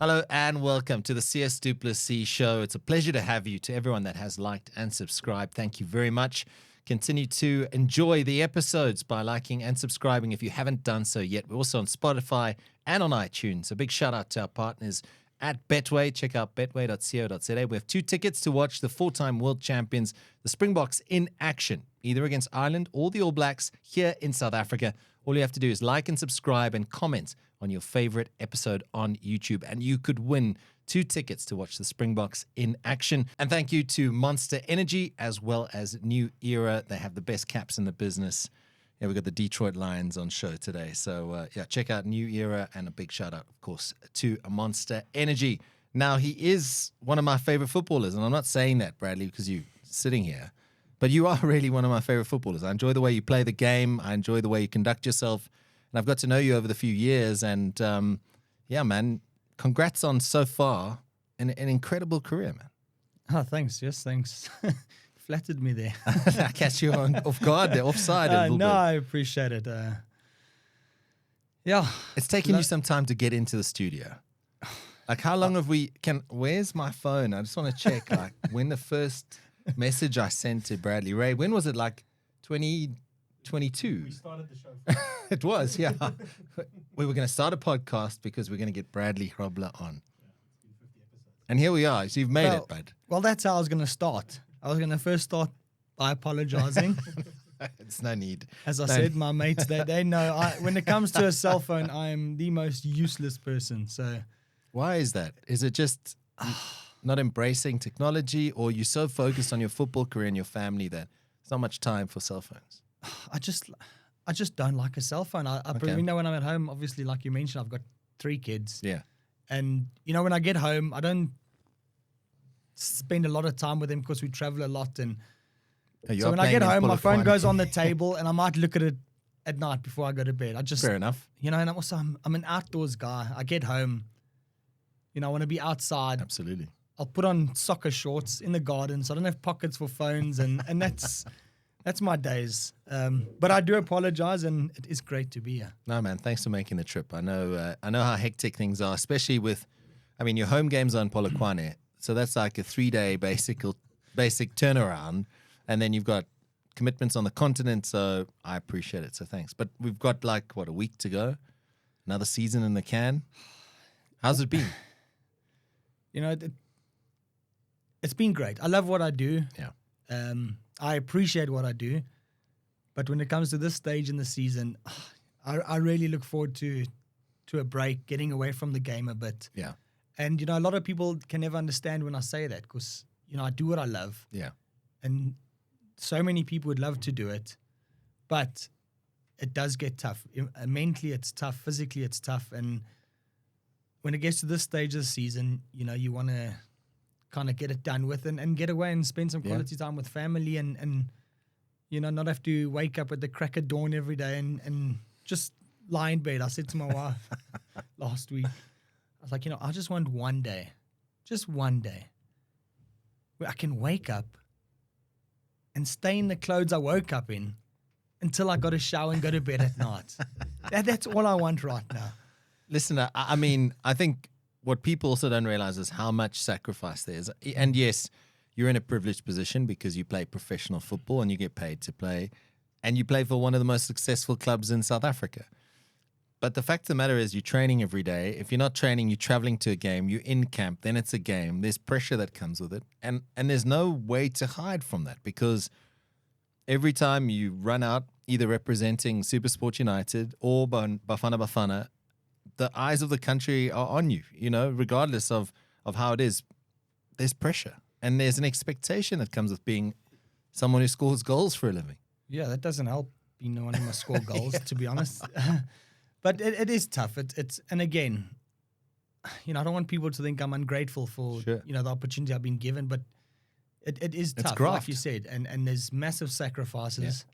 Hello and welcome to the Sias du Plessis show. It's a pleasure to have you. To everyone that has liked and subscribed, thank you very much. Continue to enjoy the episodes by liking and subscribing if you haven't done so yet. We're also on Spotify and on iTunes. A big shout out to our partners at Betway. Check out betway.co.za. We have 2 tickets to watch the 4-time world champions, the Springboks, in action, either against Ireland or the All Blacks here in South Africa. All you have to do is like and subscribe and comment on your favorite episode on YouTube, and you could win 2 tickets to watch the Springboks in action. And thank you to Monster Energy as well as New Era. They have the best caps in the business. Yeah, we've got the Detroit Lions on show today. So, check out New Era, and a big shout out, of course, to Monster Energy. Now, he is one of my favorite footballers, and I'm not saying that, Bradley, because you're sitting here, but you are really one of my favorite footballers. I enjoy the way you play the game. I enjoy the way you conduct yourself. And I've got to know you over the few years. And, yeah, man, congrats on so far an incredible career, man. Oh, thanks. Yes, thanks. Flattered me there. I catch you off guard there, offside a little bit. I appreciate it. Yeah. It's taken you some time to get into the studio. Like, how long have we... Where's my phone? I just want to check, like, when the first message I sent to Bradley Ray, when was it, like 2022? We started the show. It was, yeah. We were going to start a podcast because we're going to get Bradley Grobler on. And here we are. So you've made it, bud. Well, that's how I was going to start. I was going to first start by apologizing. It's no need. As I said, my mates, they know when it comes to a cell phone, I'm the most useless person. So, why is that? Is it just not embracing technology, or you're so focused on your football career and your family that there's not much time for cell phones? I just don't like a cell phone. You know, when I'm at home, obviously, like you mentioned, I've got 3 kids. Yeah. And, you know, when I get home, I don't spend a lot of time with them because we travel a lot. And so when I get home, my phone goes on the table and I might look at it at night before I go to bed. Fair enough. You know, and I'm an outdoors guy. I get home, you know, I want to be outside. Absolutely. I'll put on soccer shorts in the garden, so I don't have pockets for phones, and that's my days. But I do apologize, and it is great to be here. No, man, thanks for making the trip. I know how hectic things are, especially with, I mean, your home games are in Polokwane, so that's like a 3-day basic turnaround, and then you've got commitments on the continent, so I appreciate it, so thanks. But we've got like, a week to go? Another season in the can? How's it been? You know, it's been great. I love what I do. Yeah. I appreciate what I do. But when it comes to this stage in the season, I really look forward to a break, getting away from the game a bit. Yeah. And, you know, a lot of people can never understand when I say that because, you know, I do what I love. Yeah. And so many people would love to do it. But it does get tough. Mentally, it's tough. Physically, it's tough. And when it gets to this stage of the season, you know, you want to kind of get it done with and get away and spend some quality time with family and you know, not have to wake up at the crack of dawn every day and just lie in bed. I said to my wife last week, I was like, you know, I just want one day, just one day, where I can wake up and stay in the clothes I woke up in until I got a shower and go to bed at night. That's all I want right now. Listen, I mean, I think what people also don't realize is how much sacrifice there is. And yes, you're in a privileged position because you play professional football and you get paid to play. And you play for one of the most successful clubs in South Africa. But the fact of the matter is you're training every day. If you're not training, you're traveling to a game, you're in camp, then it's a game. There's pressure that comes with it. And there's no way to hide from that because every time you run out, either representing Supersport United or Bafana Bafana, the eyes of the country are on you, you know, regardless of how it is. There's pressure and there's an expectation that comes with being someone who scores goals for a living. Yeah, that doesn't help being the one who must score goals, to be honest. But it is tough. And again, you know, I don't want people to think I'm ungrateful for, you know, the opportunity I've been given, but it is tough, like you said, and there's massive sacrifices.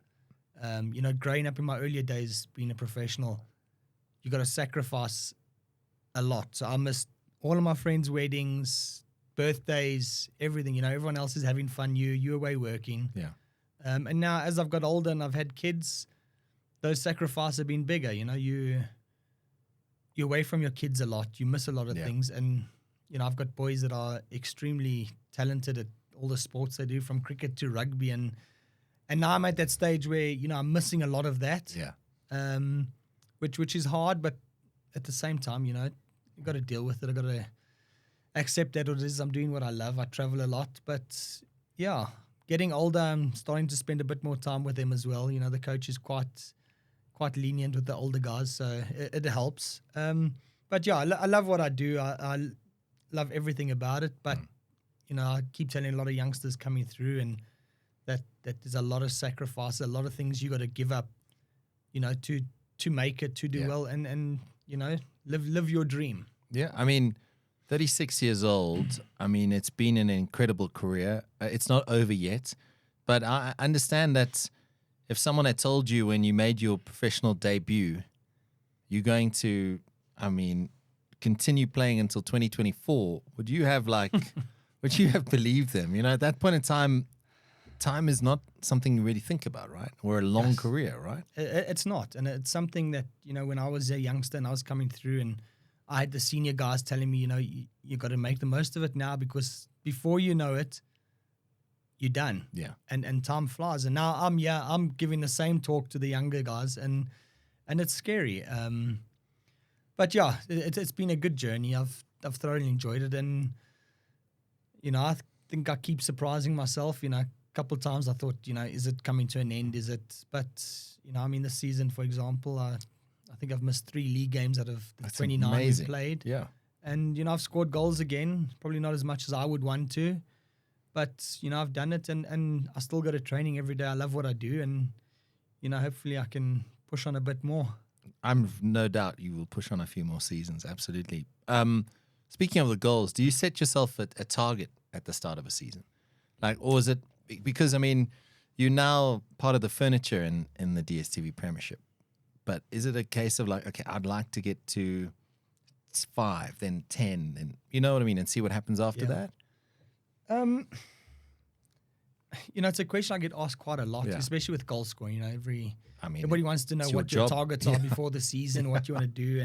Yeah. You know, growing up in my earlier days, being a professional, you got to sacrifice a lot. So I missed all of my friends' weddings, birthdays, everything. You know, everyone else is having fun. You're away working. Yeah. And now as I've got older and I've had kids, those sacrifices have been bigger. You know, you you're away from your kids a lot. You miss a lot of things. And, I've got boys that are extremely talented at all the sports they do, from cricket to rugby. And now I'm at that stage where, I'm missing a lot of that. Yeah. Which is hard, but at the same time, you've got to deal with it. I've got to accept that it is. I'm doing what I love. I travel a lot. But, yeah, getting older, I'm starting to spend a bit more time with them as well. The coach is quite lenient with the older guys, so it helps. But yeah, I love what I do. I love everything about it. But I keep telling a lot of youngsters coming through, and that there's a lot of sacrifice, a lot of things you got to give up, to make it, to do well, and live your dream. Yeah, I mean, 36 years old. I mean, it's been an incredible career. It's not over yet, but I understand that. If someone had told you when you made your professional debut, you're going to, continue playing until 2024, would you have believed them? At that point in time is not something you really think about, right? Or a long career, right? It's not. And it's something that, when I was a youngster and I was coming through, and I had the senior guys telling me, you got to make the most of it now, because before you know it, you're done. Yeah. And time flies. And now I'm giving the same talk to the younger guys, and it's scary. But yeah, it's been a good journey. I've thoroughly enjoyed it. And, I think I keep surprising myself. A couple of times I thought, is it coming to an end? Is it? But, this season, for example, I think I've missed 3 league games out of the 29 we've played. Yeah. And, I've scored goals again, probably not as much as I would want to. But, I've done it, and I still go to training every day. I love what I do, and, hopefully I can push on a bit more. I'm no doubt you will push on a few more seasons, absolutely. Speaking of the goals, do you set yourself a target at the start of a season? Or is it, because, you're now part of the furniture in the DStv Premiership, but is it a case of okay, I'd like to get to 5, then 10, then, you know what I mean, and see what happens after that? It's a question I get asked quite a lot, especially with goal scoring. Everybody wants to know what your your targets are before the season, what you want to do,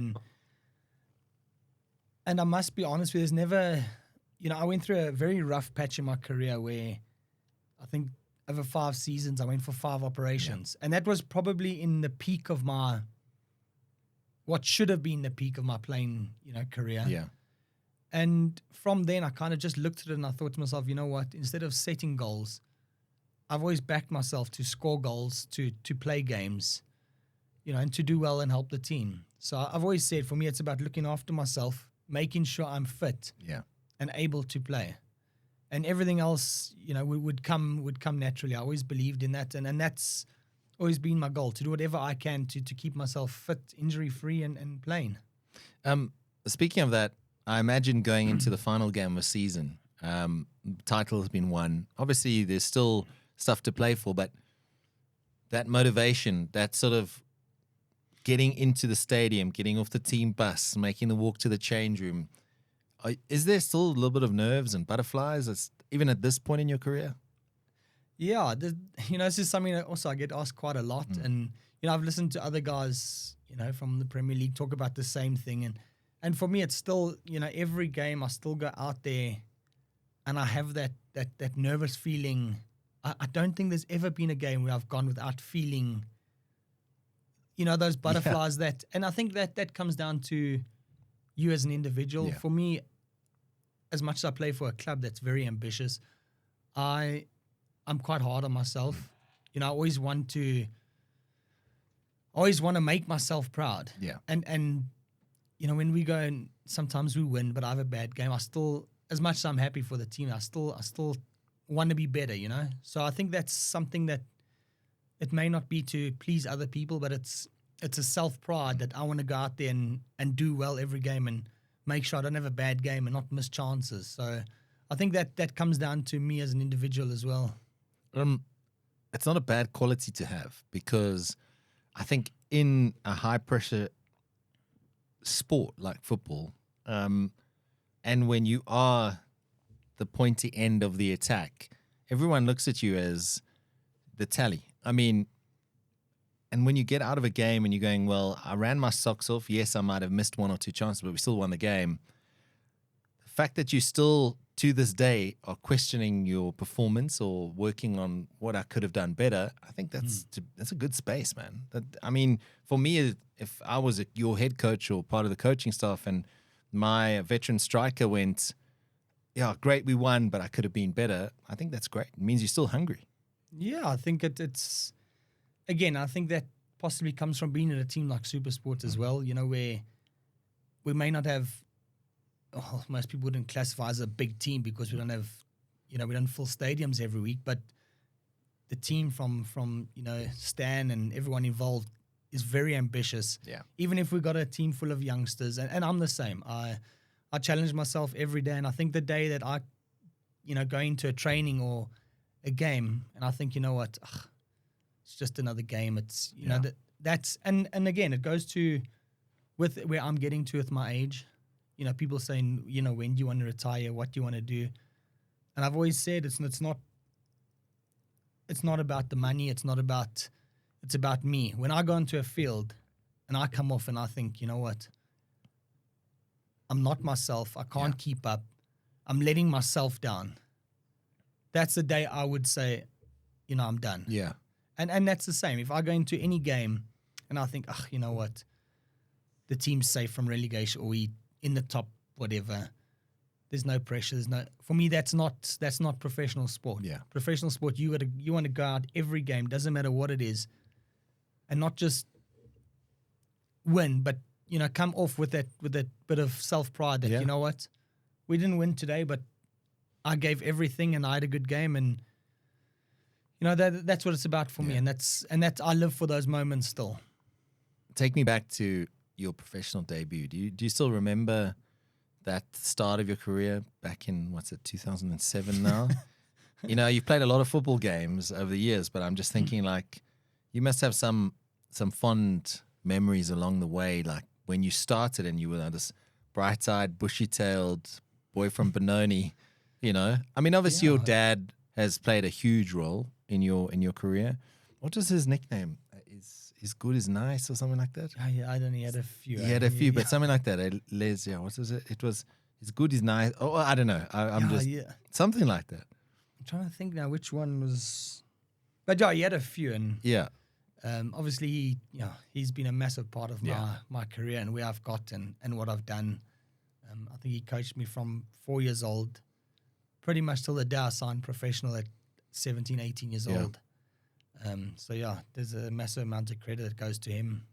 and I must be honest with you, there's never, I went through a very rough patch in my career where I think over 5 seasons I went for 5 operations, and that was probably in the peak of what should have been the peak of my playing, career. Yeah. And from then, I kind of just looked at it and I thought to myself, you know what? Instead of setting goals, I've always backed myself to score goals, to play games, and to do well and help the team. So I've always said, for me, it's about looking after myself, making sure I'm fit and able to play. And everything else, would come naturally. I always believed in that. And that's always been my goal, to do whatever I can to keep myself fit, injury-free and playing. Speaking of that, I imagine going into the final game of the season, title has been won. Obviously, there's still stuff to play for, but that motivation, that sort of getting into the stadium, getting off the team bus, making the walk to the change room, is there still a little bit of nerves and butterflies, even at this point in your career? Yeah, this is something that also I get asked quite a lot. And, I've listened to other guys, from the Premier League talk about the same thing. And for me, it's still, every game I still go out there and I have that nervous feeling. I don't think there's ever been a game where I've gone without feeling, those butterflies and I think that comes down to you as an individual. For me, as much as I play for a club that's very ambitious, I'm quite hard on myself. I always want to make myself proud. Yeah. And when we go and sometimes we win, but I have a bad game, I still, as much as I'm happy for the team, I still want to be better, So I think that's something that it may not be to please other people, but it's a self-pride that I want to go out there and do well every game and make sure I don't have a bad game and not miss chances. So I think that comes down to me as an individual as well. It's not a bad quality to have, because I think in a high-pressure sport like football, and when you are the pointy end of the attack, everyone looks at you as the tally. And when you get out of a game and you're going, well, I ran my socks off. Yes, I might have missed 1 or 2 chances, but we still won the game. The fact that you still, to this day, are questioning your performance or working on what I could have done better, I think that's a good space, man. I mean, for me, if I was your head coach or part of the coaching staff and my veteran striker went, yeah, great, we won, but I could have been better, I think that's great. It means you're still hungry. Yeah, I think it's again, I think that possibly comes from being in a team like Supersport as well, where we may not have, most people wouldn't classify as a big team because we don't have, we don't fill stadiums every week, but the team from Stan and everyone involved is very ambitious. Yeah. Even if we got a team full of youngsters, and I'm the same. I challenge myself every day, and I think the day that I, go into a training or a game, and I think, what, it's just another game. It's that's and again, it goes to with where I'm getting to with my age. People saying, when do you want to retire? What do you want to do? And I've always said it's not about the money. It's about me. When I go into a field and I come off and I think, what? I'm not myself. I can't keep up. I'm letting myself down. That's the day I would say, I'm done. Yeah. And that's the same. If I go into any game and I think, what? The team's safe from relegation or we in the top whatever. There's no pressure. For me, that's not professional sport. Yeah. Professional sport, you want to go out every game, doesn't matter what it is, and not just win, but come off with that bit of self-pride that you know what, we didn't win today, but I gave everything and I had a good game, and that's what it's about for me, and that's I live for those moments still. Take me back to your professional debut. Do you still remember that start of your career back in 2007 now? You've played a lot of football games over the years, but I'm just thinking like you must have some fond memories along the way, like when you started and you were this bright-eyed, bushy-tailed boy from Benoni. I mean, obviously your dad has played a huge role in your career. What was his nickname? Is good is nice or something like that? Yeah, I don't know. He had a few. He had a few, but something like that. Les, what was it? It was is good is nice. Oh, I don't know. I'm just something like that. I'm trying to think now which one was. But he had a few, and obviously he's been a massive part of my career and where I've got and what I've done. I think he coached me from 4 years old, pretty much till the day I signed professional at 17, 18 years old. There's a massive amount of credit that goes to him.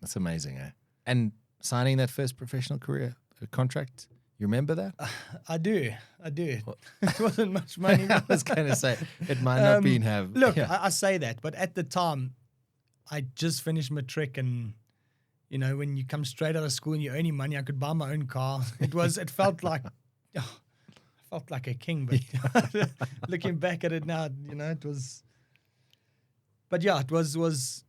That's amazing, eh? And signing that first professional career contract, you remember that? I do. It wasn't much money. I was going to say, it might not be have. Look, I say that, but at the time, I just finished matric, and when you come straight out of school and you're earning money, I could buy my own car. It felt like, I felt like a king. But looking back at it now, it was. But it was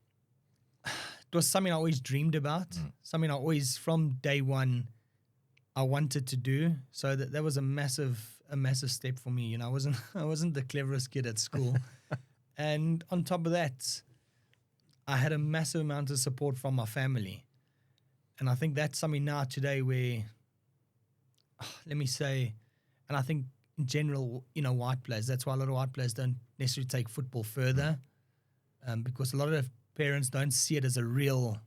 something I always dreamed about. Something I always, from day one, I wanted to do. So that was a massive step for me. I wasn't the cleverest kid at school, and on top of that, I had a massive amount of support from my family, and I think that's something now today where, let me say, and I think in general, white players. That's why a lot of white players don't necessarily take football further. Because a lot of parents don't see it as a real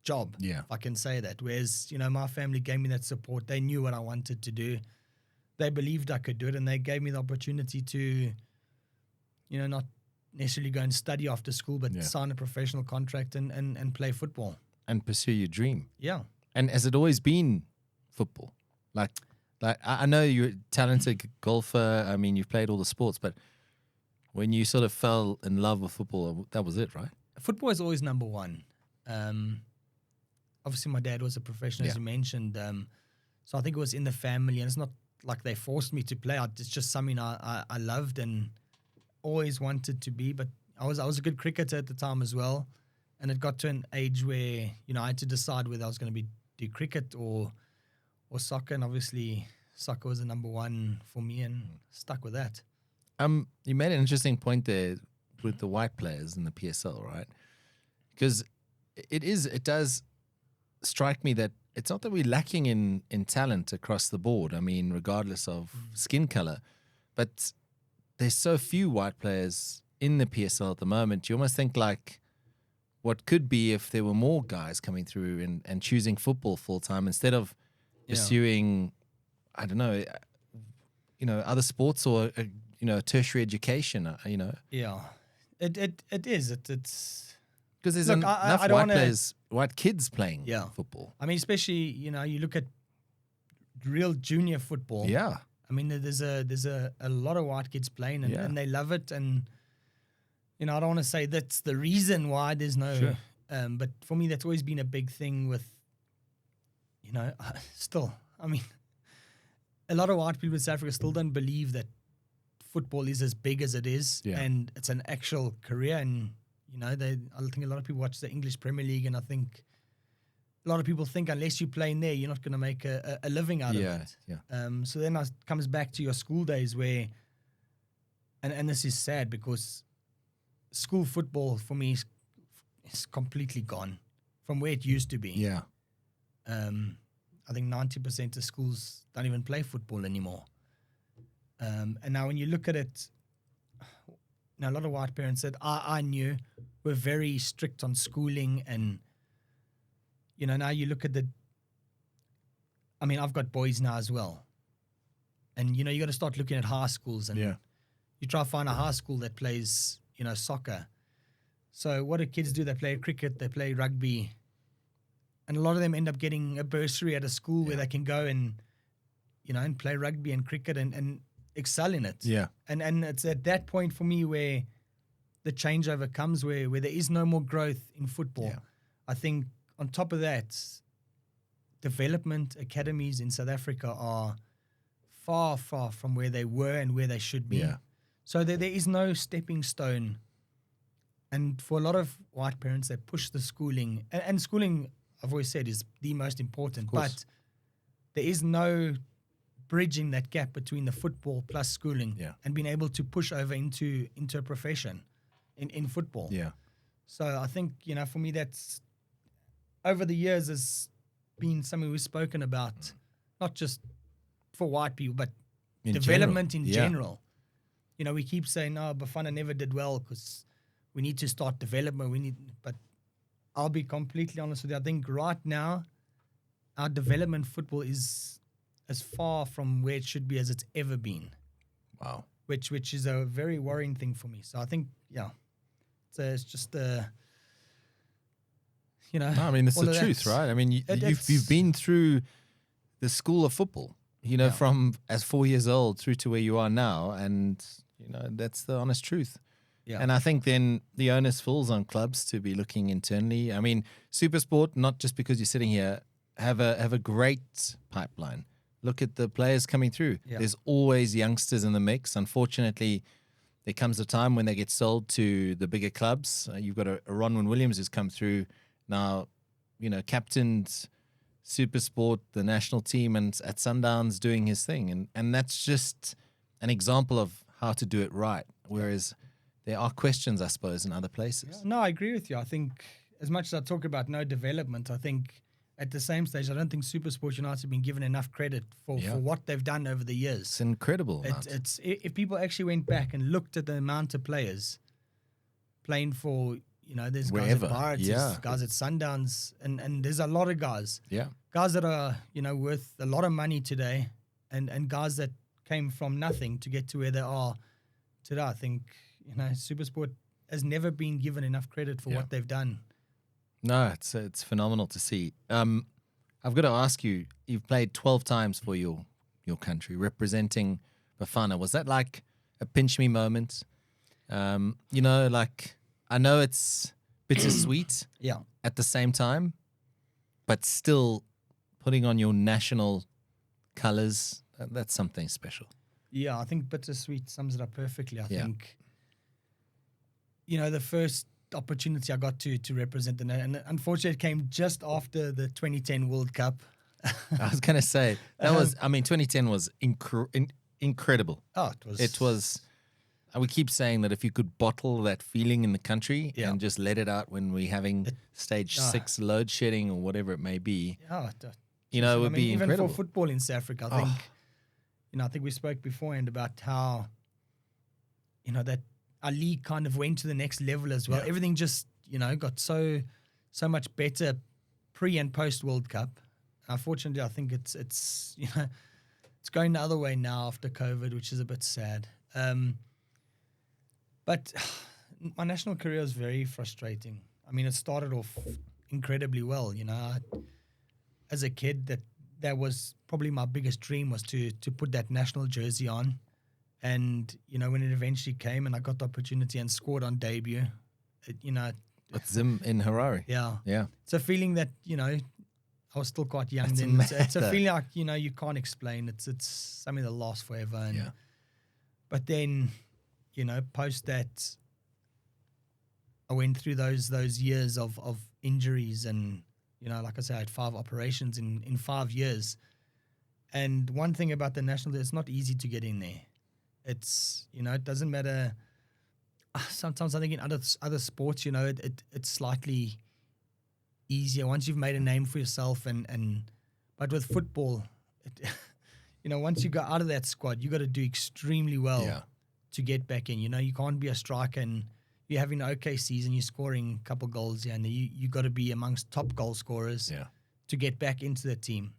job, if I can say that. Whereas, my family gave me that support. They knew what I wanted to do. They believed I could do it, and they gave me the opportunity to, not necessarily go and study after school, but sign a professional contract and play football. And pursue your dream. Yeah. And has it always been football? Like I know you're a talented golfer. I mean, you've played all the sports, but when you sort of fell in love with football, that was it, right? Football is always number one. Obviously, my dad was a professional, as you mentioned. So I think it was in the family, and it's not like they forced me to play. It's just something I loved and always wanted to be. But I was a good cricketer at the time as well, and it got to an age where I had to decide whether I was going to do cricket or soccer, and obviously soccer was the number one for me, and stuck with that. You made an interesting point there, with the white players in the PSL, right? Because it does strike me that it's not that we're lacking in talent across the board. I mean, regardless of skin color, but there's so few white players in the PSL at the moment. You almost think like what could be if there were more guys coming through and choosing football full time instead of pursuing, I don't know, other sports or tertiary education. Yeah, it is. It's because there's Look, enough I don't white wanna- players, white kids playing Yeah. football. I mean, especially you look at real junior football. Yeah, I mean, there's a lot of white kids playing, and they love it. And I don't want to say that's the reason why there's no. Sure. But for me, that's always been a big thing with. Still, I mean, a lot of white people in South Africa still don't believe that football is as big as it is, and it's an actual career. And I think a lot of people watch the English Premier League, and I think a lot of people think unless you play in there, you're not going to make a living out of it. Yeah. So then it comes back to your school days where, and this is sad because school football for me is completely gone from where it used to be. Yeah. I think 90% of schools don't even play football anymore. And now when you look at it, a lot of white parents said, I knew, were very strict on schooling. And, now you look at I've got boys now as well. And, you got to start looking at high schools. And you try to find a high school that plays, soccer. So what do kids do? They play cricket, they play rugby. And a lot of them end up getting a bursary at a school where they can go and, and play rugby and cricket and excel in it. Yeah. And it's at that point for me where the changeover comes, where there is no more growth in football. Yeah. I think on top of that, development academies in South Africa are far, far from where they were and where they should be. Yeah. So there is no stepping stone. And for a lot of white parents, they push the schooling. And schooling, I've always said, is the most important. But there is no bridging that gap between the football plus schooling and being able to push over into a profession in football. Yeah. So I think, for me, that's over the years has been something we've spoken about, not just for white people, but In development in general. general. We keep saying, Bafana never did well because we need to start development. But I'll be completely honest with you. I think right now, our development football is as far from where it should be as it's ever been. Wow. Which is a very worrying thing for me. So I think, it's just No, I mean, it's all the of truth, that. right? I mean, you've been through the school of football, from as 4 years old through to where you are now. And, that's the honest truth. Yeah. And I think then the onus falls on clubs to be looking internally. I mean, Supersport, not just because you're sitting here, have a great pipeline. Look at the players coming through. Yeah. There's always youngsters in the mix. Unfortunately, there comes a time when they get sold to the bigger clubs. You've got a Ronwin Williams who's come through now, captained Supersport, the national team, and at Sundowns doing his thing. And that's just an example of how to do it right. Whereas there are questions, I suppose, in other places. No, I agree with you. I think as much as I talk about no development, I think at the same stage, I don't think Supersport United have been given enough credit for what they've done over the years. It's incredible. It's if people actually went back and looked at the amount of players playing for, there's Wherever. guys at Pirates, there's guys at Sundowns, and there's a lot of guys. Yeah. Guys that are, worth a lot of money today, and guys that came from nothing to get to where they are today. I think, Supersport has never been given enough credit for what they've done. No, it's phenomenal to see. I've got to ask you, you've played 12 times for your country, representing Bafana. Was that like a pinch me moment? I know it's bittersweet at the same time, but still putting on your national colors, that's something special. Yeah, I think bittersweet sums it up perfectly. I think, the first opportunity I got to represent and unfortunately it came just after the 2010 World Cup. I was going to say, 2010 was incredible. Oh, It was, we keep saying that if you could bottle that feeling in the country Yeah. and just let it out when we're having stage 6 load shedding or whatever it may be, it would be even incredible. for football in South Africa, I think, I think we spoke beforehand about how, that our league kind of went to the next level as well. Yeah. Everything just, got so much better pre and post World Cup. Unfortunately, I think it's it's going the other way now after COVID, which is a bit sad. But my national career is very frustrating. I mean, it started off incredibly well. As a kid, that was probably my biggest dream, was to put that national jersey on. And, when it eventually came and I got the opportunity and scored on debut, With Zim in Harare. Yeah. Yeah. It's a feeling that, I was still quite young then. It's a feeling like, you can't explain. It's something that lasts forever. And, But then, post that, I went through those years of injuries and, like I said, I had 5 operations in 5 years. And one thing about the national, it's not easy to get in there. It's, it doesn't matter. Sometimes I think in other sports, it's slightly easier once you've made a name for yourself. But with football, once you go out of that squad, you got to do extremely well to get back in. You can't be a striker and you're having an okay season, you're scoring a couple goals here, and you got to be amongst top goal scorers to get back into the team.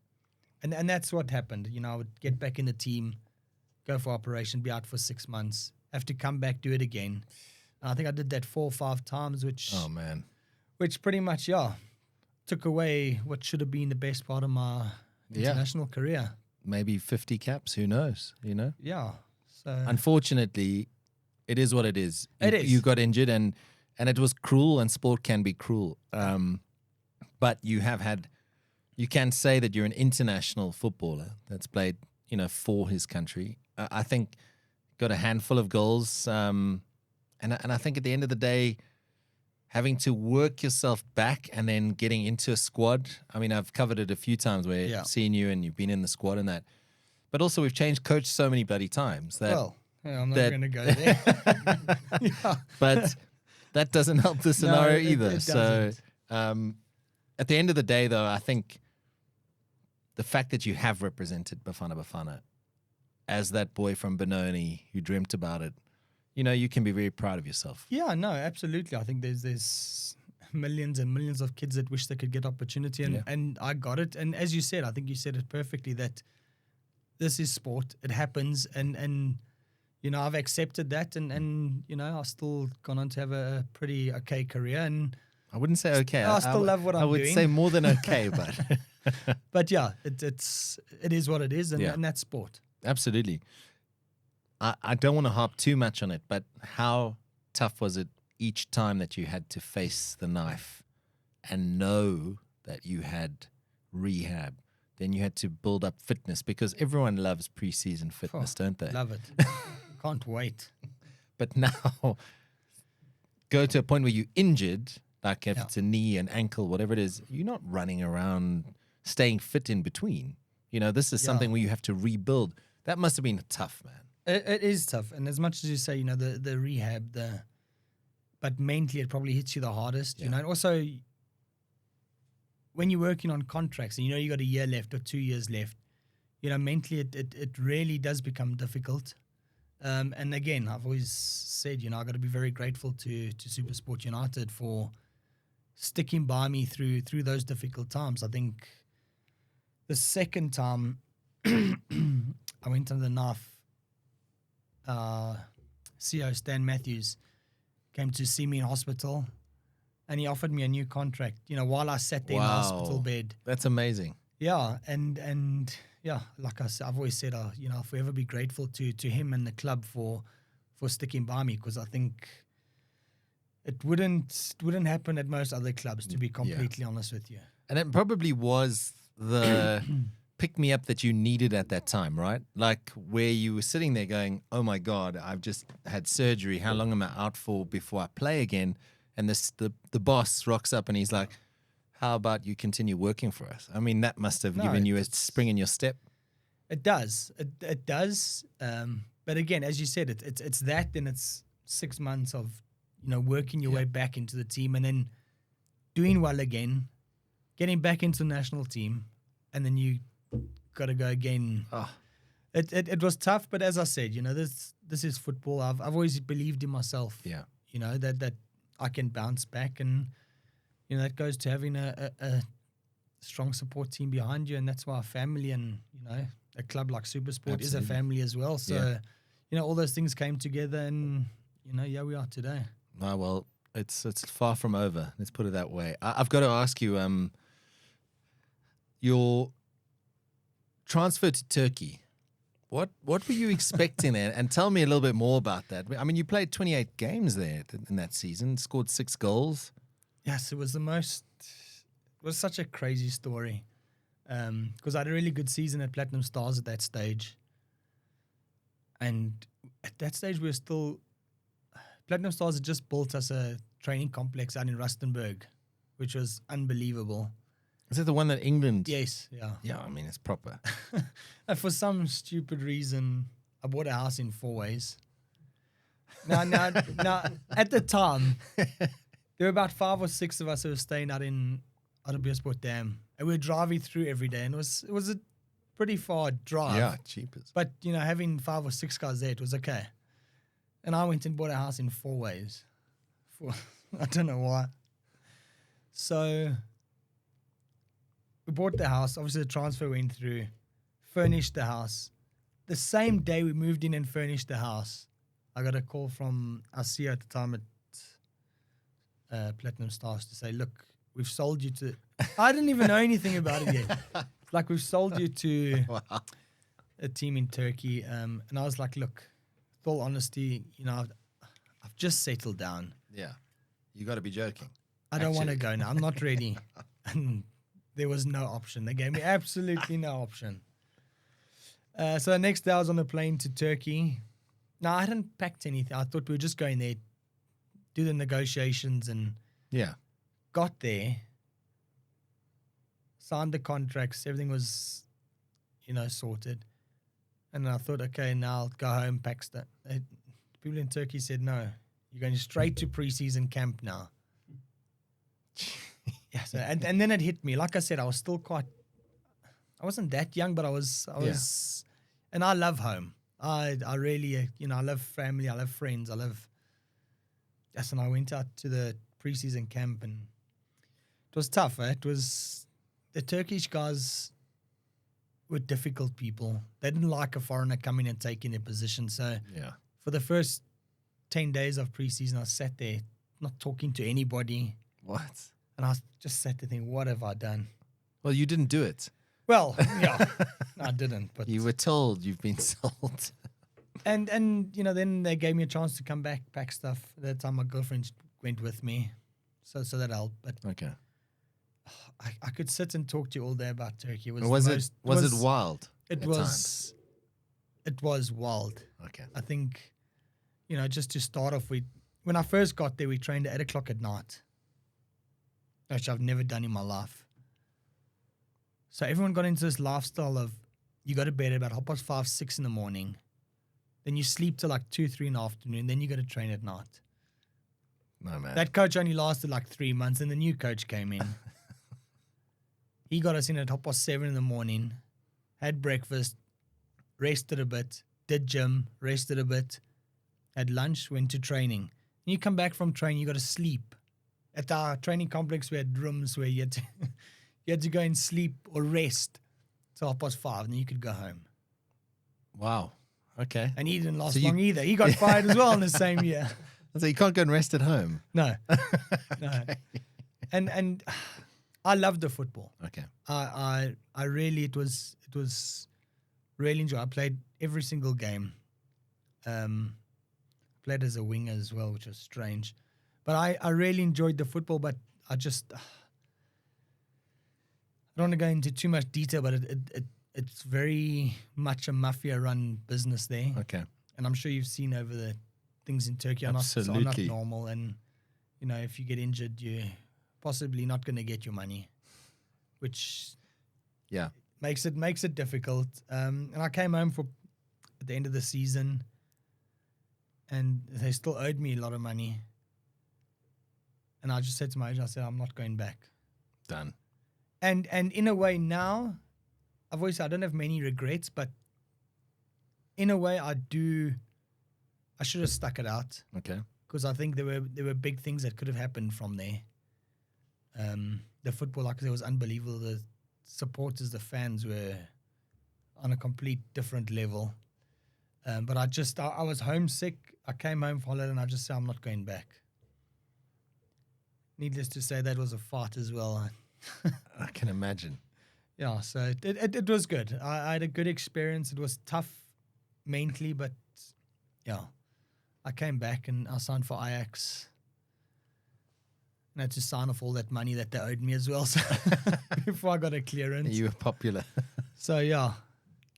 And that's what happened. I would get back in the team, go for operation, be out for 6 months, have to come back, do it again. And I think I did that 4 or 5 times, which pretty much took away what should have been the best part of my international career. Maybe 50 caps, who knows, Yeah. So unfortunately, it is what it is. It is. You got injured and it was cruel, and sport can be cruel. But you can say that you're an international footballer that's played, for his country. I think got a handful of goals. And I think at the end of the day, having to work yourself back and then getting into a squad. I mean, I've covered it a few times where I've seen you and you've been in the squad and that. But also we've changed coach so many bloody times that I'm not going to go there. But that doesn't help the scenario either. It so doesn't. at the end of the day, though, I think the fact that you have represented Bafana Bafana as that boy from Benoni who dreamt about it, you can be very proud of yourself. Yeah, no, absolutely. I think there's millions and millions of kids that wish they could get opportunity, and I got it. And as you said, I think you said it perfectly, that this is sport. It happens, and I've accepted that, and I've still gone on to have a pretty okay career. And I wouldn't say okay. I still love what I'm doing. I would say more than okay, but but it is what it is, and that's sport. Absolutely. I don't want to harp too much on it, but how tough was it each time that you had to face the knife and know that you had rehab? Then you had to build up fitness, because everyone loves preseason fitness, don't they? Love it. Can't wait. But now go to a point where you're injured, like if it's a knee, an ankle, whatever it is, you're not running around staying fit in between. This is something where you have to rebuild. That must have been tough, man. It is tough. And as much as you say, the rehab, but mentally it probably hits you the hardest, And also, when you're working on contracts and you got a year left or 2 years left, mentally it really does become difficult. And again, I've always said, I got to be very grateful to Supersport United for sticking by me through those difficult times. I think the second time I went under the knife, Sias, Dan Matthews, came to see me in hospital, and he offered me a new contract, while I sat there in the hospital bed. That's amazing. Yeah, and like I've always said, I'll forever be grateful to him and the club for sticking by me, because I think it wouldn't happen at most other clubs, to be completely honest with you. And it probably was the pick-me-up that you needed at that time, right? Like where you were sitting there going, oh my God, I've just had surgery. How long am I out for before I play again? And the boss rocks up and he's like, how about you continue working for us? I mean, that must have given you a spring in your step. It does. It does. But again, as you said, it's that, then it's 6 months of, working your way back into the team and then doing well again, getting back into the national team, and then you got to go again. Oh. It was tough, but as I said, this is football. I've always believed in myself. Yeah. That I can bounce back, and that goes to having a strong support team behind you, and that's why a family and a club like Supersport is a family as well. So all those things came together, and here we are today. Oh, well, it's far from over. Let's put it that way. I've got to ask you, your transfer to Turkey. What were you expecting there? And tell me a little bit more about that. I mean, you played 28 games there in that season, scored 6 goals. Yes, it was such a crazy story. Because I had a really good season at Platinum Stars at that stage. And at that stage, we were still... Platinum Stars had just built us a training complex out in Rustenburg, which was unbelievable. Is that the one that England... Yes, yeah. Yeah, I mean, it's proper. And for some stupid reason, I bought a house in 4 ways. Now, at the time, there were about 5 or 6 of us who were staying out in Beersport Dam. And we were driving through every day. And it was a pretty far drive. Yeah, cheapest. But, having 5 or 6 guys there, it was okay. And I went and bought a house in 4 ways. I don't know why. So... we bought the house. Obviously, the transfer went through, furnished the house. The same day we moved in and furnished the house, I got a call from our CEO at the time at Platinum Stars to say, look, we've sold you to... I didn't even know anything about it yet. Like, we've sold you to a team in Turkey. And I was like, look, with all honesty, I've just settled down. Yeah. You got to be joking. I don't want to go now. I'm not ready. And... there was no option. They gave me absolutely no option. So the next day I was on a plane to Turkey. Now, I hadn't packed anything. I thought we were just going there, do the negotiations, and got there, signed the contracts. Everything was, sorted. And I thought, okay, now I'll go home, pack stuff. People in Turkey said, no, you're going straight to preseason camp now. Yeah, so, and then it hit me. Like I said, I was still I wasn't that young, but I was, and I love home. I really, I love family, I love friends, yes, and I went out to the preseason camp, and it was tough. It was, the Turkish guys were difficult people. They didn't like a foreigner coming and taking their position. So for the first 10 days of preseason, I sat there not talking to anybody. What? And I just sat there thinking, what have I done? Well, you didn't do it. Well, yeah, I didn't. But you were told you've been sold. And then they gave me a chance to come back, pack stuff. At that time, my girlfriend went with me, so that helped. But okay, I could sit and talk to you all day about Turkey. Was it wild? It was wild. Okay, I think, just to start off with, when I first got there, we trained at 8:00 at night, which I've never done in my life. So everyone got into this lifestyle of, you go to bed at about 5:30, 6 in the morning. Then you sleep till like 2, 3 in the afternoon. Then you go to train at night. No, man. That coach only lasted like 3 months, and the new coach came in. He got us in at 7:30 in the morning, had breakfast, rested a bit, did gym, rested a bit, had lunch, went to training. And you come back from training, you got to sleep. At our training complex, we had rooms where you had to go and sleep or rest till 5:30, and then you could go home. Wow. Okay. And he didn't last long either. He got fired as well in the same year. So you can't go and rest at home? No. No. And I loved the football. Okay. I really, it was really enjoyable. I played every single game. Played as a winger as well, which was strange. But I really enjoyed the football, but I don't want to go into too much detail, but it's very much a mafia-run business there. Okay. And I'm sure you've seen over the things in Turkey are not normal. And, if you get injured, you're possibly not going to get your money, which makes it difficult. And I came home at the end of the season. and they still owed me a lot of money. And I just said to my agent, I said, I'm not going back. Done. And in a way now, I've always said I don't have many regrets, but in a way I should have stuck it out. Okay. Because I think there were big things that could have happened from there. The football, like I said, was unbelievable. The supporters, the fans were on a complete different level. But I was homesick. I came home for holiday and I just said, I'm not going back. Needless to say, that was a fight as well. I can imagine. Yeah, so it was good. I had a good experience. It was tough mentally, but yeah, I came back and I signed for Ajax. And I had to sign off all that money that they owed me as well. So before I got a clearance, You were popular. so yeah,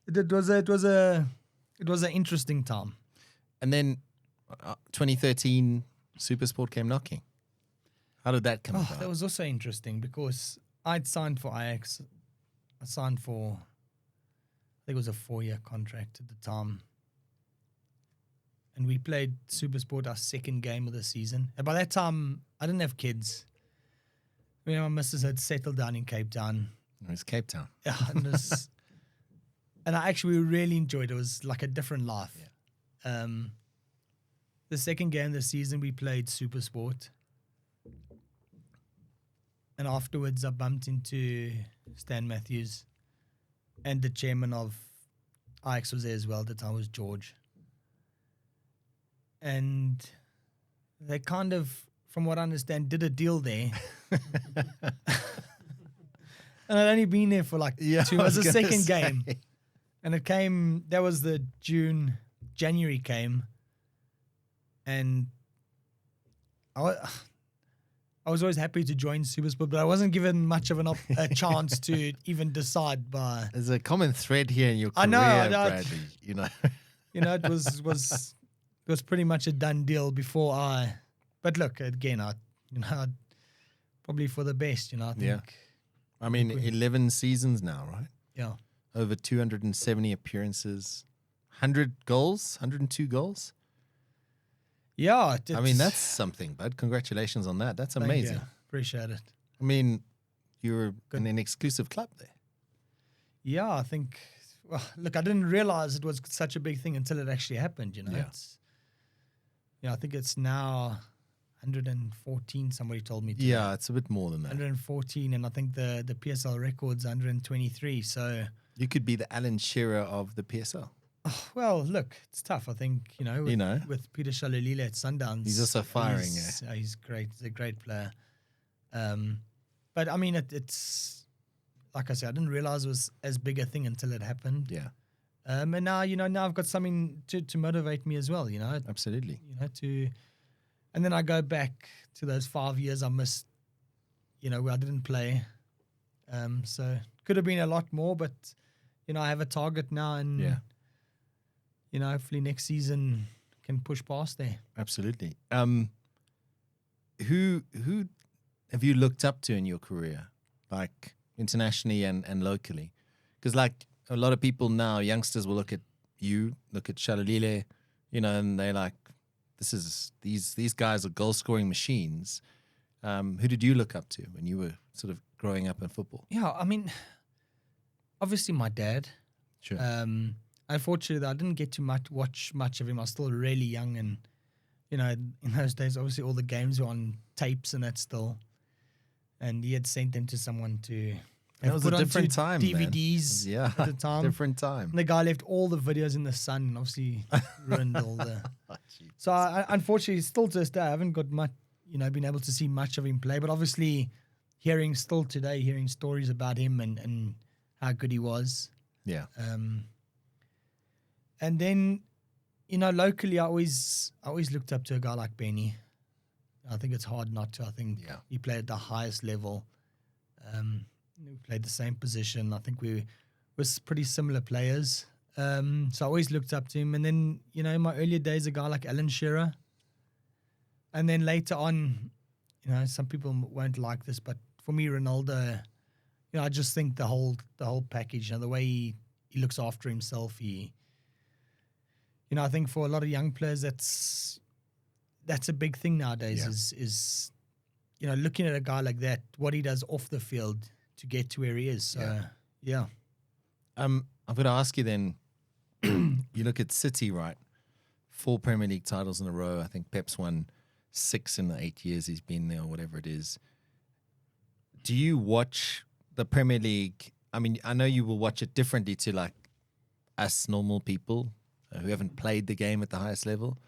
it was an interesting time. And then 2013, Supersport came knocking. How did that come about? That was also interesting because I'd signed for Ajax. I signed for, I think it was a 4-year contract at the time. And we played Supersport our second game of the season. And by that time, I didn't have kids. My missus had settled down in Cape Town. It was Cape Town. Yeah, and I actually really enjoyed it. It was like a different life. Yeah. The second game of the season, we played Supersport. And afterwards, I bumped into Stan Matthews. And the chairman of Ajax was there as well. At the time was George. And they kind of, from what I understand, did a deal there. And I'd only been there for like 2 months. It was the second game. And it came, that was the January came. And I was always happy to join Supersport, but I wasn't given much of a chance to even decide by. There's a common thread here in your career, I know, Bradley. It was pretty much a done deal before I. But look, again, I'd probably for the best, I think. Yeah. I mean, 11 seasons now, right? Yeah. Over 270 appearances, 100 goals, 102 goals. Yeah. I mean, that's something, bud. Congratulations on that. That's amazing. Appreciate it. I mean, you're in an exclusive club there. Yeah, I think. Well, look, I didn't realize it was such a big thing until it actually happened. Yeah. I think it's now 114. Somebody told me. Today. Yeah, it's a bit more than that. 114, and I think the PSL record's 123. So you could be the Alan Shearer of the PSL. Well, look, it's tough. I think with Peter Shalulile at Sundowns, he's also firing. He's great. He's a great player. But I mean, it's like I said, I didn't realize it was as big a thing until it happened. Yeah. And now now I've got something to motivate me as well. Absolutely. And then I go back to those 5 years I missed. Where I didn't play. So could have been a lot more, but I have a target now, and yeah. Hopefully next season can push past there. Absolutely. Who have you looked up to in your career, like internationally and locally? Because like a lot of people now, youngsters will look at Shalulile, and they're like, these guys are goal scoring machines. Who did you look up to when you were sort of growing up in football? Yeah, I mean, obviously my dad. Sure. Unfortunately, I didn't get to watch much of him. I was still really young, and in those days, obviously all the games were on tapes and that still. And he had sent them to someone to. That was a different time, DVDs at the time. Different time. And the guy left all the videos in the sun, and obviously ruined all the. So unfortunately, still to this day, I haven't got much, been able to see much of him play. But obviously, hearing stories about him and how good he was. Yeah. And then, locally, I always looked up to a guy like Benny. I think it's hard not to. I think he played at the highest level. We played the same position. I think we were pretty similar players. So I always looked up to him. And then, in my earlier days, a guy like Alan Shearer. And then later on, some people won't like this, but for me, Ronaldo, I just think the whole package, the way he looks after himself, he I think for a lot of young players, that's a big thing nowadays. Yeah. Is looking at a guy like that, what he does off the field to get to where he is. So yeah. I've got to ask you then. You look at City, right? 4 Premier League titles in a row. I think Pep's won 6 in the 8 years he's been there, or whatever it is. Do you watch the Premier League? I mean, I know you will watch it differently to like us normal people who haven't played the game at the highest level.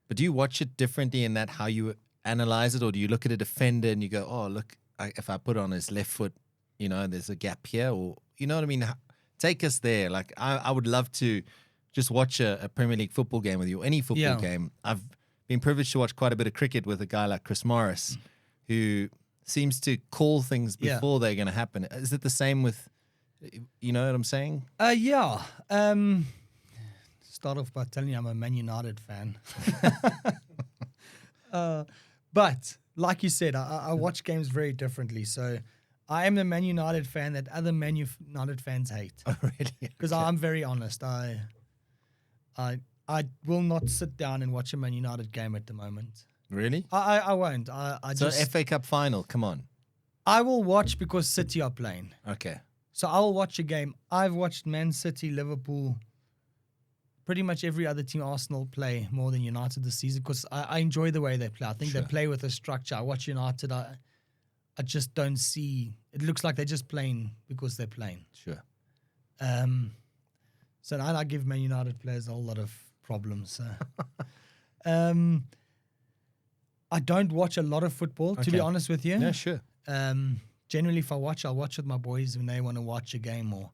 But do you watch it differently in that how you analyze it, or do you look at a defender and you go, oh, look, if I put on his left foot, there's a gap here, or you know what I mean? Take us there. Like I would love to just watch a Premier League football game with you, any football game. I've been privileged to watch quite a bit of cricket with a guy like Chris Morris, who seems to call things before they're going to happen. Is it the same with, you know what I'm saying? Yeah. Start off by telling you I'm a Man United fan. But like you said, I watch games very differently. So I am the Man United fan that other Man United fans hate. Oh, really? Because I'm very honest. I will not sit down and watch a Man United game at the moment. Really? I won't. So FA Cup final, come on. I will watch because City are playing. Okay. So I will watch a game. I've watched Man City, Liverpool, pretty much every other team, Arsenal, play more than United this season because I enjoy the way they play. I think they play with a structure. I watch United. I just don't see. It looks like they're just playing because they're playing. Sure. So I give Man United players a whole lot of problems. I don't watch a lot of football, to be honest with you. Yeah, sure. Generally, if I watch, I'll watch with my boys when they want to watch a game. Or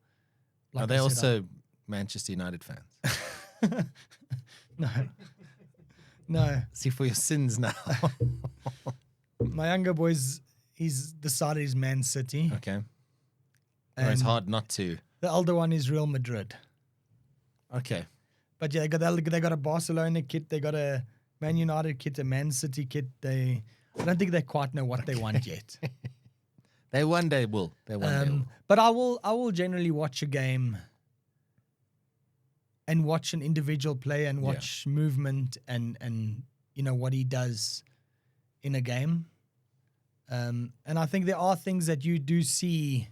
like are they also Manchester United fans? No. See for your sins now. My younger boys, he's decided he's Man City. Okay. And it's hard not to. The older one is Real Madrid. Okay. But yeah, they got a Barcelona kit, they got a Man United kit, a Man City kit. I don't think they quite know what they want yet. They one day will. But I will generally watch a game and watch an individual play and watch movement and what he does in a game. And I think there are things that you do see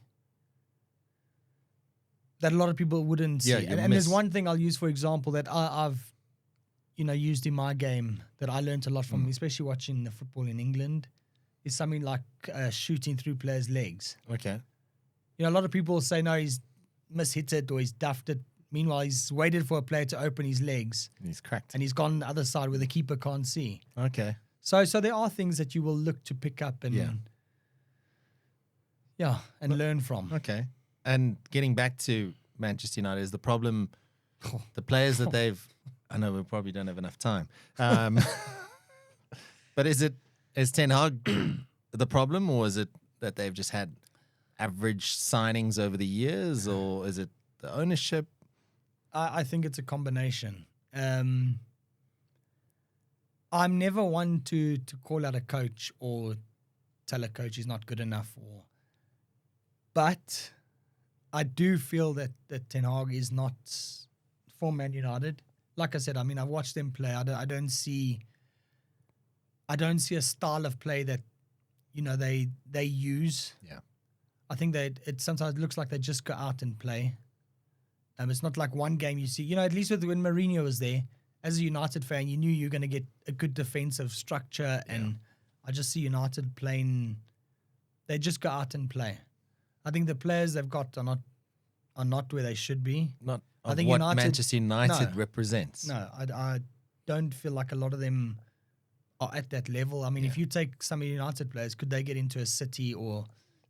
that a lot of people wouldn't see. And there's one thing I'll use, for example, that I've used in my game that I learned a lot from, especially watching the football in England, is something like shooting through players' legs. Okay. A lot of people say, no, he's mishit it or he's duffed it. Meanwhile, he's waited for a player to open his legs. And he's cracked. And he's gone the other side where the keeper can't see. Okay. So there are things that you will look to pick up and learn from. Okay. And getting back to Manchester United, is the problem the players that they've... I know we probably don't have enough time. But is Ten Hag the problem, or is it that they've just had average signings over the years, or is it the ownership? I think it's a combination. I'm never one to call out a coach or tell a coach he's not good enough. But I do feel that Ten Hag is not for Man United. Like I said, I mean, I've watched them play. I don't see a style of play that they use. Yeah, I think that it sometimes looks like they just go out and play. It's not like one game you see. At least when Mourinho was there, as a United fan, you knew you were going to get a good defensive structure. And I just see United playing. They just go out and play. I think the players they've got are not where they should be. Not I think what Manchester United represents. No, I don't feel like a lot of them are at that level. I mean, if you take some of the United players, could they get into a City or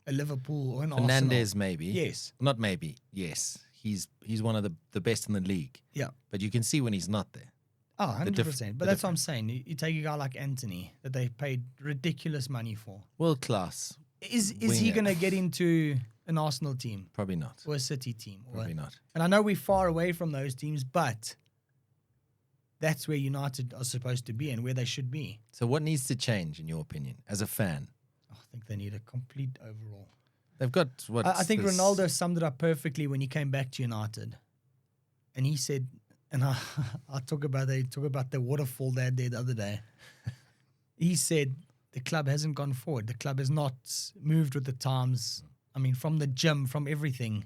a Liverpool or an Arsenal? Fernandes, maybe. Yes. Not maybe. Yes. He's one of the best in the league. Yeah. But you can see when he's not there. Oh, 100%. But that's what I'm saying. You take a guy like Anthony that they paid ridiculous money for. World class. Is he going to get into an Arsenal team? Probably not. Or a City team? Probably not. And I know we're far away from those teams, but that's where United are supposed to be and where they should be. So what needs to change, in your opinion, as a fan? I think they need a complete overhaul. They've got what? I think Ronaldo summed it up perfectly when he came back to United. And he said, and I talk about the waterfall they had there the other day. He said the club hasn't gone forward. The club has not moved with the times. I mean, from the gym, from everything.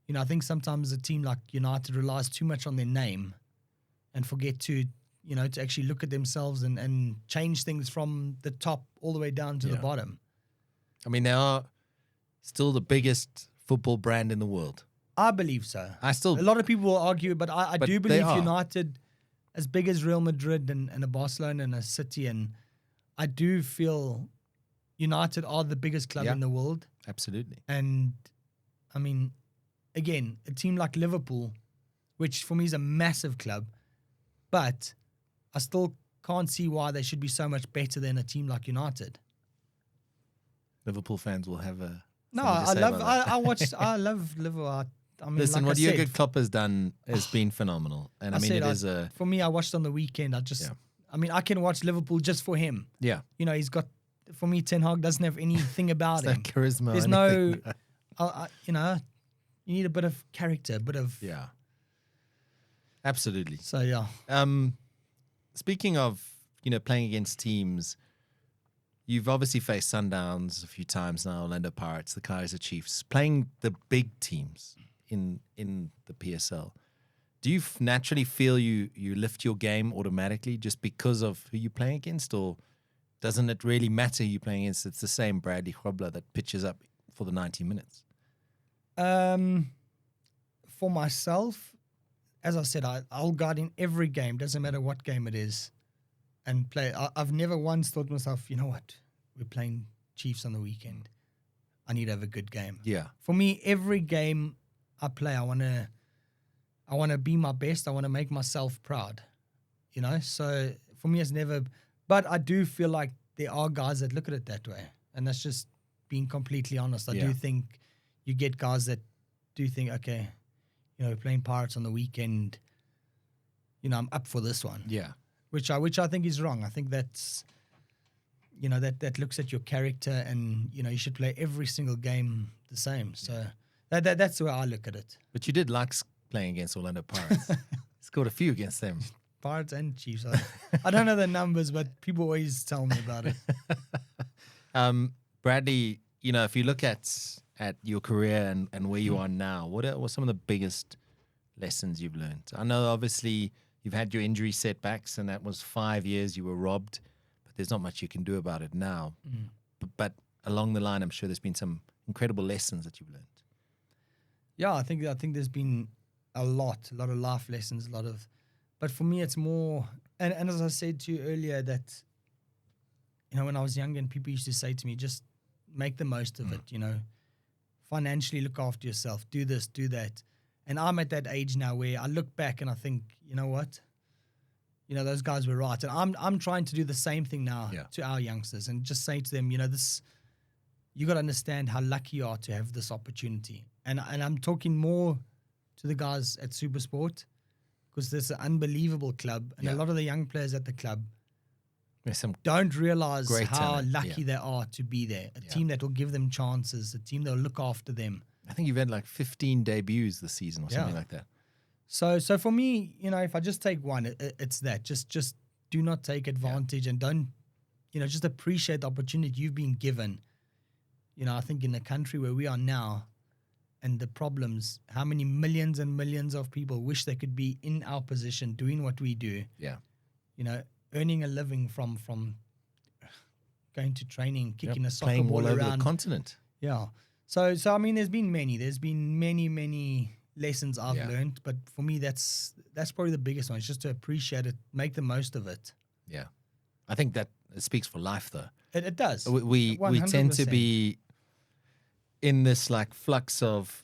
You know, I think sometimes a team like United relies too much on their name and forget to actually look at themselves and change things from the top all the way down to the bottom. I mean, they are still the biggest football brand in the world. I believe so. A lot of people will argue, but I do believe United, as big as Real Madrid and a Barcelona and a City, and I do feel United are the biggest club in the world. Absolutely. And, I mean, again, a team like Liverpool, which for me is a massive club, but I still can't see why they should be so much better than a team like United. Liverpool fans will have a... No, I love Liverpool. I mean, listen, like what I said, Jurgen Klopp has done has been phenomenal. And I mean, it is a... For me, I watched on the weekend. I mean, I can watch Liverpool just for him. Yeah. You know, he's got... For me, Ten Hag doesn't have anything about him. No charisma. There's no... you know, you need a bit of character, a bit of... Yeah. Absolutely. So, yeah. Speaking of, playing against teams, you've obviously faced Sundowns a few times now, Orlando Pirates, the Kaiser Chiefs, playing the big teams in the PSL. Do you naturally feel you lift your game automatically just because of who you're playing against, or doesn't it really matter who you're playing against? It's the same Les Grobler that pitches up for the 90 minutes. For myself, as I said, I'll guard in every game, doesn't matter what game it is, and play. I've never once thought to myself, you know what, we're playing Chiefs on the weekend. I need to have a good game. Yeah. For me, every game I play, I want to be my best. I want to make myself proud, So for me, it's never. But I do feel like there are guys that look at it that way, and that's just being completely honest. I do think you get guys that do think, okay, we're playing Pirates on the weekend. I'm up for this one. Yeah. Which I think is wrong. I think that's, that looks at your character, and you should play every single game the same. So that's the way I look at it. But you did like playing against Orlando Pirates. Scored a few against them. Pirates and Chiefs. I don't know the numbers, but people always tell me about it. Bradley, if you look at your career and where you are now, what are some of the biggest lessons you've learned? I know obviously you've had your injury setbacks, and that was 5 years you were robbed, but there's not much you can do about it now. But along the line, I'm sure there's been some incredible lessons that you've learned. Yeah, I think there's been a lot of life lessons, but for me it's more, and as I said to you earlier, that when I was younger and people used to say to me, just make the most of it, financially look after yourself, do this, do that. And I'm at that age now where I look back and I think, you know what? Those guys were right. And I'm trying to do the same thing now to our youngsters and just say to them, this, you got to understand how lucky you are to have this opportunity. And I'm talking more to the guys at Supersport, because there's an unbelievable club, and a lot of the young players at the club don't realize how lucky they are to be there. A team that will give them chances, a team that will look after them. I think you've had like 15 debuts this season or something like that. So for me, if I just take one, it's that. Just do not take advantage and don't, just appreciate the opportunity you've been given. I think in the country where we are now and the problems, how many millions and millions of people wish they could be in our position doing what we do. Yeah. Earning a living from going to training, kicking a soccer playing ball all over around the continent. Yeah. So I mean, there's been many lessons I've learned, but for me, that's probably the biggest one. It's just to appreciate it, make the most of it. Yeah. I think that it speaks for life, though. It does. We tend to be in this like flux of,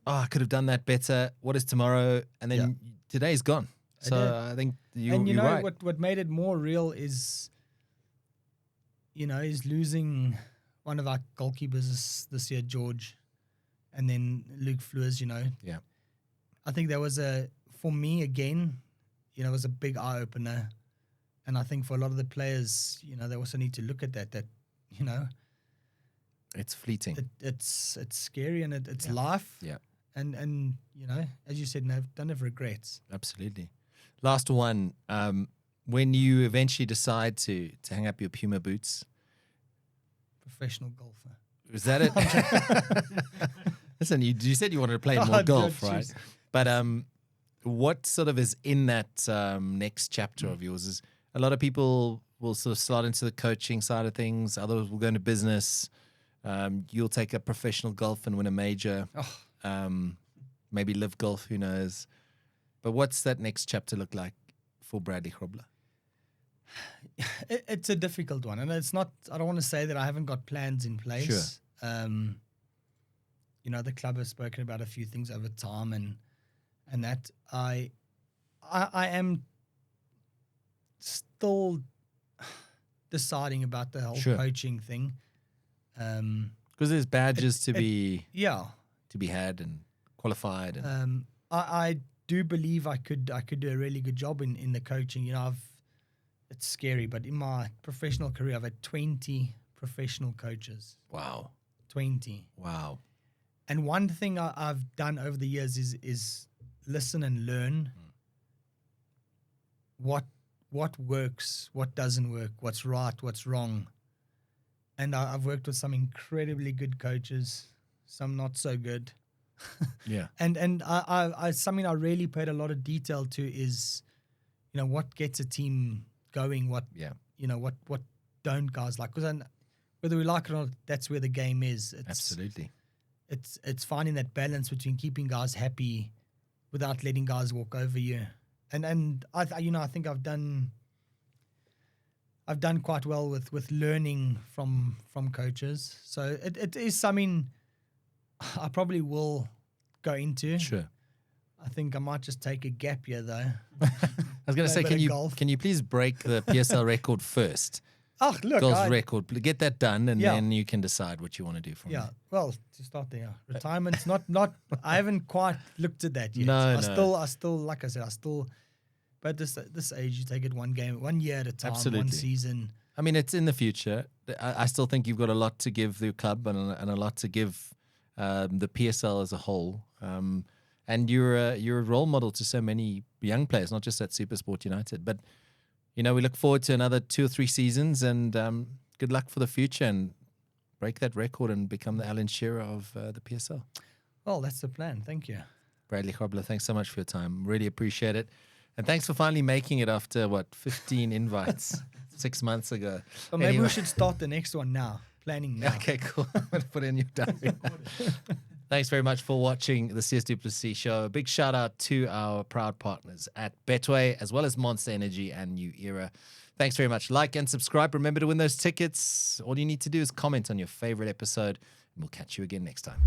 I could have done that better. What is tomorrow? And then today's gone. So I think you're right. What made it more real is, is losing one of our goalkeepers this year, George, and then Luke Fleurs, Yeah. I think that was for me again, it was a big eye opener. And I think for a lot of the players, they also need to look at that, it's fleeting. It's scary, and it's life. Yeah. And you know, as you said, no, don't have regrets. Absolutely. Last one. When you eventually decide to hang up your Puma boots, Professional golfer. was that it? Listen, you said you wanted to play more golf, right? But what sort of is in that next chapter of yours? Is a lot of people will sort of slot into the coaching side of things. Others will go into business. You'll take up professional golf and win a major. Maybe live golf, who knows? But what's that next chapter look like for Bradley Grobler? It's a difficult one, and it's not. I don't want to say that I haven't got plans in place. Sure. You know, the club has spoken about a few things over time, and that I am still deciding about the whole coaching thing. Because there's badges to be had and qualified. And I do believe I could do a really good job in the coaching. You know, it's scary, but in my professional career, I've had 20 professional coaches. Wow. 20. Wow. And one thing I've done over the years is listen and learn what works, what doesn't work, what's right, what's wrong. And I've worked with some incredibly good coaches, some not so good. Yeah. And I something I really paid a lot of detail to is, you know, what gets a team going, what don't guys like, because whether we like it or not, that's where the game is. Absolutely. It's finding that balance between keeping guys happy without letting guys walk over you. And I think I've done quite well with learning from coaches. So it is something I probably will go into. Sure. I think I might just take a gap year though. I was going to say, can you please break the PSL record first? Oh, look, Goals record. Get that done, and then you can decide what you want to do from there. Well, to start there, retirement's not. I haven't quite looked at that yet. No. I still, like I said, But this age, you take it one year at a time, one season. I mean, it's in the future. I still think you've got a lot to give the club and a lot to give the PSL as a whole. And you're a role model to so many young players, not just at Supersport United. But, you know, we look forward to another 2 or 3 seasons, and good luck for the future, and break that record and become the Alan Shearer of the PSL. Well, that's the plan. Thank you. Bradley Grobler, thanks so much for your time. Really appreciate it. And thanks for finally making it after, 15 invites 6 months ago. Well, maybe we should start the next one now. Planning now. Okay, cool. I'm going to put it in your diary. Thanks very much for watching the Sias du Plessis show. A big shout out to our proud partners at Betway, as well as Monster Energy and New Era. Thanks very much. Like and subscribe. Remember to win those tickets. All you need to do is comment on your favorite episode, and we'll catch you again next time.